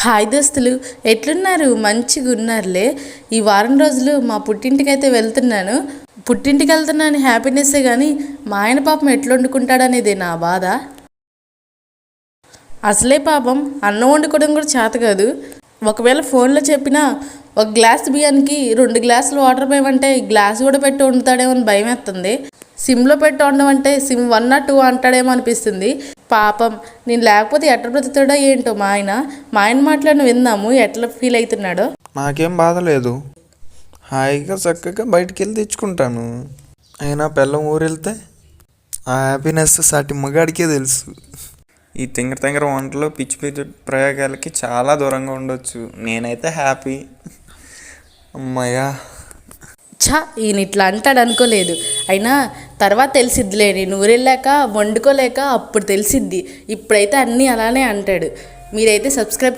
Hi దోస్తులు, ఎట్లున్నారు? మంచిగా ఉన్నారులే. ఈ వారం రోజులు మా పుట్టింటికైతే వెళ్తున్నాను. పుట్టింటికి వెళ్తున్నాను హ్యాపీనెస్సే, కానీ మా ఆయన పాపం ఎట్లా వండుకుంటాడనేది నా బాధ. అసలే పాపం అన్నం వండుకోవడం కూడా చేత కాదు. ఒకవేళ ఫోన్లో చెప్పినా ఒక గ్లాస్ బియ్యానికి 2 గ్లాసులు వాటర్ పోయమంటే గ్లాస్ కూడా పెట్టి వండుతాడేమో అని భయం వేస్తుంది. సిమ్లో పెట్టి వండమంటే సిమ్ 1 or 2 అంటాడేమో అనిపిస్తుంది. పాపం నేను లేకపోతే ఎట్లా బ్రతుకుతాడో ఏంటో మా ఆయన మాట్లాడిన విందాము ఎట్లా ఫీల్ అవుతున్నాడో. నాకేం బాధ లేదు, హాయిగా చక్కగా బయటికి వెళ్ళి తెచ్చుకుంటాను. అయినా పిల్లం ఊరు వెళ్తే ఆ హ్యాపీనెస్ సాటి మగాడికే తెలుసు. ఈ తింగర వంటలు పిచ్చి పిచ్చి ప్రయోగాలకి చాలా దూరంగా ఉండొచ్చు. నేనైతే హ్యాపీ. అమ్మయ్యా. ఈయన ఇట్లా అంటాడు అనుకోలేదు. అయినా తర్వాత తెలిసిద్దిలే, నేను ఊరెళ్ళాక వండుకోలేక అప్పుడు తెలిసిద్ది. ఇప్పుడైతే అన్నీ అలానే అంటాడు. మీరైతే సబ్స్క్రైబ్